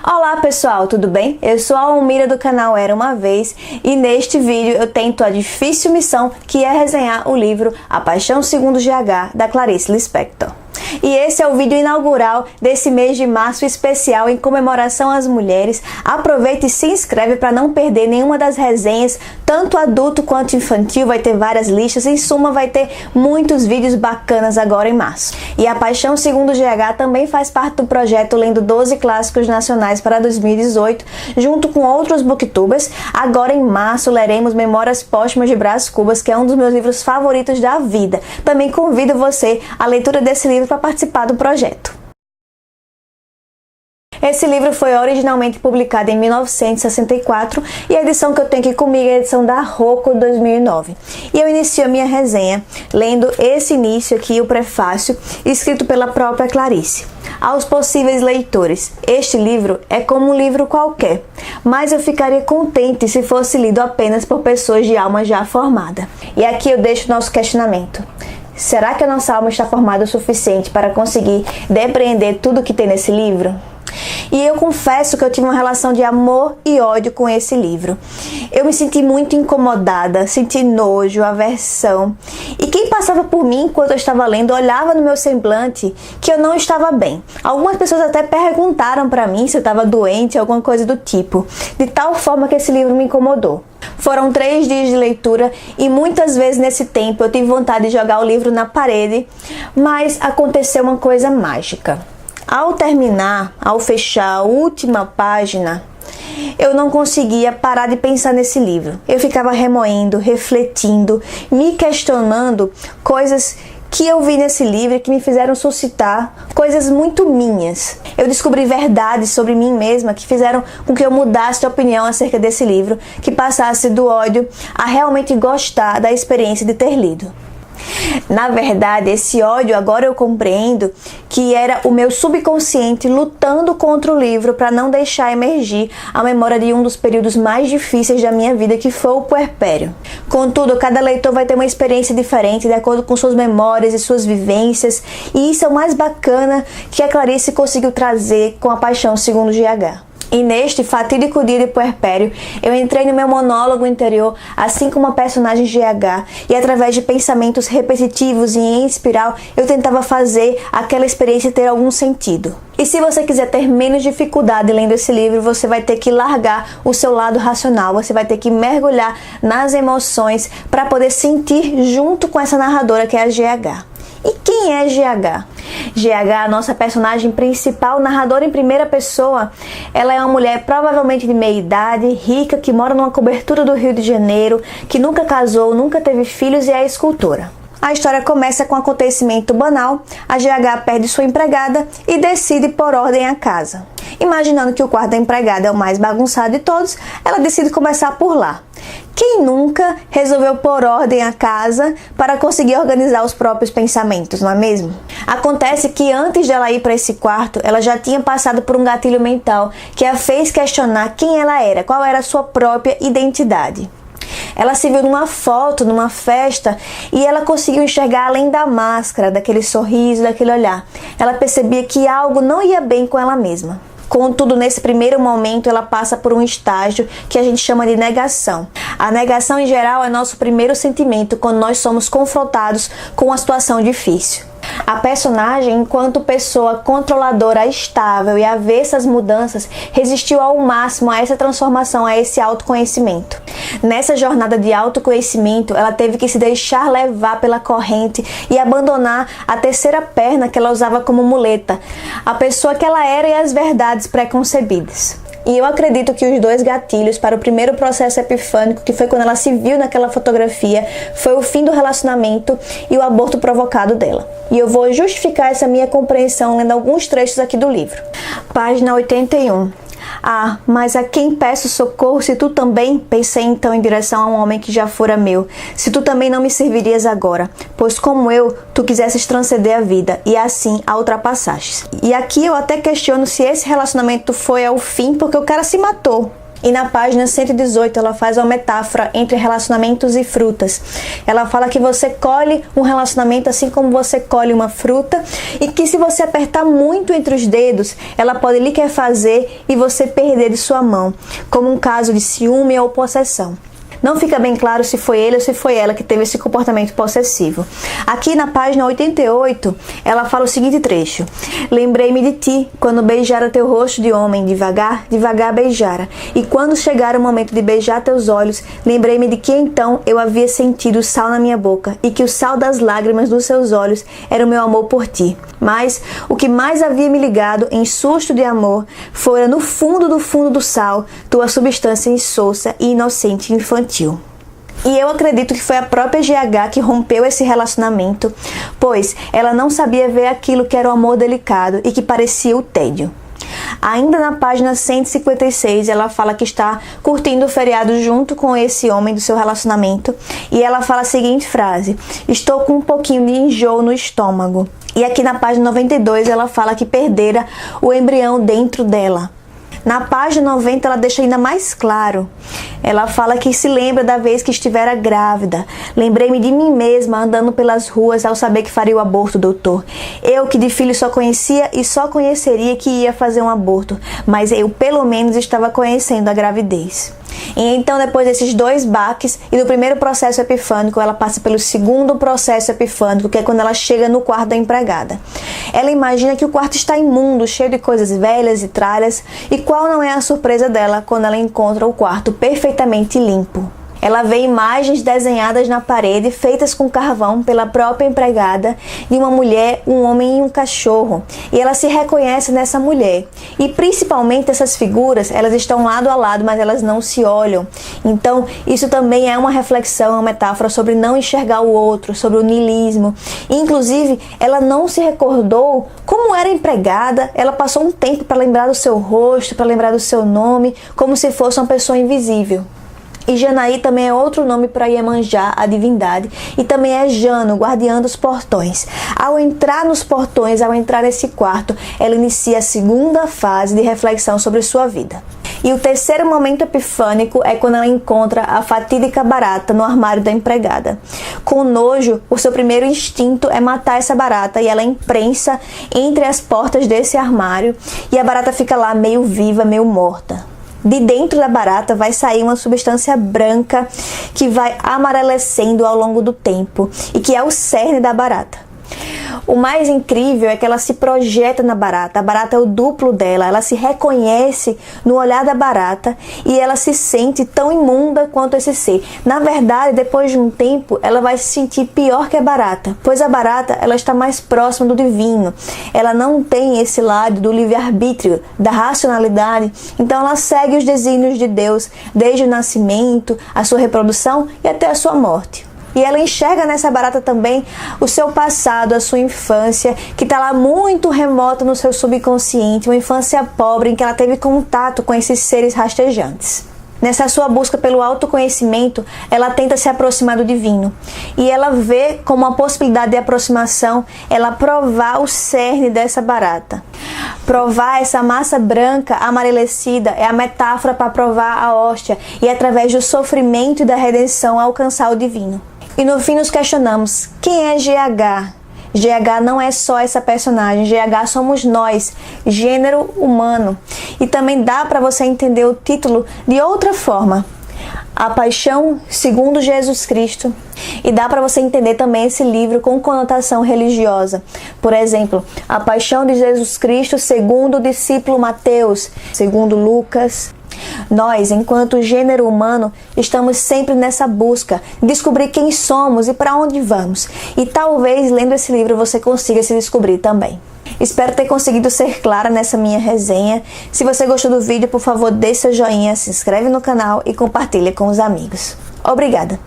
Olá pessoal, tudo bem? Eu sou a Almira do canal Era Uma Vez e neste vídeo eu tento a difícil missão que é resenhar o livro A Paixão Segundo GH, da Clarice Lispector. E esse é o vídeo inaugural desse mês de março especial em comemoração às mulheres. Aproveita e se inscreve para não perder nenhuma das resenhas, tanto adulto quanto infantil, vai ter várias listas, em suma vai ter muitos vídeos bacanas agora em março. E A Paixão Segundo GH também faz parte do projeto Lendo 12 Clássicos Nacionais para 2018, junto com outros booktubers. Agora em março leremos Memórias Póstumas de Brás Cubas, que é um dos meus livros favoritos da vida. Também convido você à leitura desse livro para participar do projeto. Esse livro foi originalmente publicado em 1964 e a edição que eu tenho aqui comigo é a edição da Rocco 2009. E eu inicio a minha resenha lendo esse início aqui, o prefácio, escrito pela própria Clarice. Aos possíveis leitores, este livro é como um livro qualquer, mas eu ficaria contente se fosse lido apenas por pessoas de alma já formada. E aqui eu deixo o nosso questionamento. Será que a nossa alma está formada o suficiente para conseguir depreender tudo que tem nesse livro? E eu confesso que eu tive uma relação de amor e ódio com esse livro. Eu me senti muito incomodada, senti nojo, aversão. E quem passava por mim enquanto eu estava lendo olhava no meu semblante que eu não estava bem. Algumas pessoas até perguntaram para mim se eu estava doente, alguma coisa do tipo. De tal forma que esse livro me incomodou. Foram 3 dias de leitura e muitas vezes nesse tempo eu tive vontade de jogar o livro na parede, mas aconteceu uma coisa mágica. Ao terminar, ao fechar a última página, eu não conseguia parar de pensar nesse livro. Eu ficava remoendo, refletindo, me questionando coisas que eu vi nesse livro que me fizeram suscitar coisas muito minhas. Eu descobri verdades sobre mim mesma que fizeram com que eu mudasse de opinião acerca desse livro, que passasse do ódio a realmente gostar da experiência de ter lido. Na verdade, esse ódio agora eu compreendo que era o meu subconsciente lutando contra o livro para não deixar emergir a memória de um dos períodos mais difíceis da minha vida, que foi o puerpério. Contudo, cada leitor vai ter uma experiência diferente de acordo com suas memórias e suas vivências, e isso é o mais bacana que a Clarice conseguiu trazer com A Paixão Segundo GH. E neste fatídico dia de puerpério, eu entrei no meu monólogo interior, assim como a personagem GH, e através de pensamentos repetitivos e em espiral, eu tentava fazer aquela experiência ter algum sentido. E se você quiser ter menos dificuldade lendo esse livro, você vai ter que largar o seu lado racional, você vai ter que mergulhar nas emoções para poder sentir junto com essa narradora que é a GH. E quem é GH? GH, a nossa personagem principal, narradora em primeira pessoa. Ela é uma mulher provavelmente de meia idade, rica, que mora numa cobertura do Rio de Janeiro, que nunca casou, nunca teve filhos e é escultora. A história começa com um acontecimento banal. A GH perde sua empregada e decide pôr ordem à casa. Imaginando que o quarto da empregada é o mais bagunçado de todos, ela decide começar por lá. Quem nunca resolveu pôr ordem à casa para conseguir organizar os próprios pensamentos, não é mesmo? Acontece que antes de ela ir para esse quarto, ela já tinha passado por um gatilho mental que a fez questionar quem ela era, qual era a sua própria identidade. Ela se viu numa foto, numa festa, e ela conseguiu enxergar além da máscara, daquele sorriso, daquele olhar. Ela percebia que algo não ia bem com ela mesma. Contudo, nesse primeiro momento, ela passa por um estágio que a gente chama de negação. A negação, em geral, é nosso primeiro sentimento quando nós somos confrontados com uma situação difícil. A personagem, enquanto pessoa controladora, estável e avessa às mudanças, resistiu ao máximo a essa transformação, a esse autoconhecimento. Nessa jornada de autoconhecimento, ela teve que se deixar levar pela corrente e abandonar a terceira perna que ela usava como muleta, a pessoa que ela era e as verdades preconcebidas. E eu acredito que os 2 gatilhos para o primeiro processo epifânico, que foi quando ela se viu naquela fotografia, foi o fim do relacionamento e o aborto provocado dela. E eu vou justificar essa minha compreensão lendo alguns trechos aqui do livro. Página 81. Ah, mas a quem peço socorro se tu também, pensei então em direção a um homem que já fora meu, se tu também não me servirias agora, pois como eu, tu quisesses transcender a vida, e assim a ultrapassastes. E aqui eu até questiono se esse relacionamento foi ao fim, porque o cara se matou. E na página 118 ela faz uma metáfora entre relacionamentos e frutas. Ela fala que você colhe um relacionamento assim como você colhe uma fruta, e que se você apertar muito entre os dedos, ela pode lhe querer fazer e você perder de sua mão, como um caso de ciúme ou possessão. Não fica bem claro se foi ele ou se foi ela que teve esse comportamento possessivo. Aqui na página 88, ela fala o seguinte trecho: lembrei-me de ti, quando beijara teu rosto de homem, devagar, devagar beijara. E quando chegara o momento de beijar teus olhos, lembrei-me de que então eu havia sentido o sal na minha boca, e que o sal das lágrimas dos seus olhos era o meu amor por ti. Mas o que mais havia me ligado em susto de amor fora no fundo do sal, tua substância insossa e inocente e infantil. E eu acredito que foi a própria GH que rompeu esse relacionamento, pois ela não sabia ver aquilo que era o amor delicado e que parecia o tédio. Ainda na página 156, ela fala que está curtindo o feriado junto com esse homem do seu relacionamento, e ela fala a seguinte frase: estou com um pouquinho de enjoo no estômago. E aqui na página 92 ela fala que perdera o embrião dentro dela. Na página 90 ela deixa ainda mais claro. Ela fala que se lembra da vez que estivera grávida. Lembrei-me de mim mesma andando pelas ruas ao saber que faria o aborto, doutor. Eu que de filho só conhecia e só conheceria que ia fazer um aborto, mas eu pelo menos estava conhecendo a gravidez. E então, depois desses dois baques e do primeiro processo epifânico, ela passa pelo segundo processo epifânico, que é quando ela chega no quarto da empregada. Ela imagina que o quarto está imundo, cheio de coisas velhas e tralhas, e qual não é a surpresa dela quando ela encontra o quarto perfeitamente limpo. Ela vê imagens desenhadas na parede, feitas com carvão pela própria empregada, de uma mulher, um homem e um cachorro. E ela se reconhece nessa mulher. E principalmente essas figuras, elas estão lado a lado, mas elas não se olham. Então, isso também é uma reflexão, uma metáfora sobre não enxergar o outro, sobre o niilismo. Inclusive, ela não se recordou como era empregada, ela passou um tempo para lembrar do seu rosto, para lembrar do seu nome, como se fosse uma pessoa invisível. E Janaí também é outro nome para Iemanjá, a divindade, e também é Jano, guardiã dos portões. Ao entrar nos portões, ao entrar nesse quarto, ela inicia a segunda fase de reflexão sobre sua vida. E o terceiro momento epifânico é quando ela encontra a fatídica barata no armário da empregada. Com nojo, o seu primeiro instinto é matar essa barata, e ela imprensa entre as portas desse armário, e a barata fica lá meio viva, meio morta. De dentro da barata vai sair uma substância branca que vai amarelecendo ao longo do tempo e que é o cerne da barata. O mais incrível é que ela se projeta na barata. A barata é o duplo dela, ela se reconhece no olhar da barata e ela se sente tão imunda quanto esse ser. Na verdade, depois de um tempo, ela vai se sentir pior que a barata, pois a barata ela está mais próxima do divino. Ela não tem esse lado do livre-arbítrio, da racionalidade, então ela segue os desígnios de Deus desde o nascimento, a sua reprodução e até a sua morte. E ela enxerga nessa barata também o seu passado, a sua infância, que está lá muito remota no seu subconsciente, uma infância pobre em que ela teve contato com esses seres rastejantes. Nessa sua busca pelo autoconhecimento, ela tenta se aproximar do divino. E ela vê como uma possibilidade de aproximação ela provar o cerne dessa barata. Provar essa massa branca amarelecida é a metáfora para provar a hóstia e através do sofrimento e da redenção alcançar o divino. E no fim nos questionamos, quem é GH? GH não é só essa personagem, GH somos nós, gênero humano. E também dá para você entender o título de outra forma, A Paixão segundo Jesus Cristo. E dá para você entender também esse livro com conotação religiosa. Por exemplo, A Paixão de Jesus Cristo segundo o discípulo Mateus, segundo Lucas. Nós, enquanto gênero humano, estamos sempre nessa busca de descobrir quem somos e para onde vamos. E talvez, lendo esse livro, você consiga se descobrir também. Espero ter conseguido ser clara nessa minha resenha. Se você gostou do vídeo, por favor, deixe seu joinha, se inscreve no canal e compartilha com os amigos. Obrigada!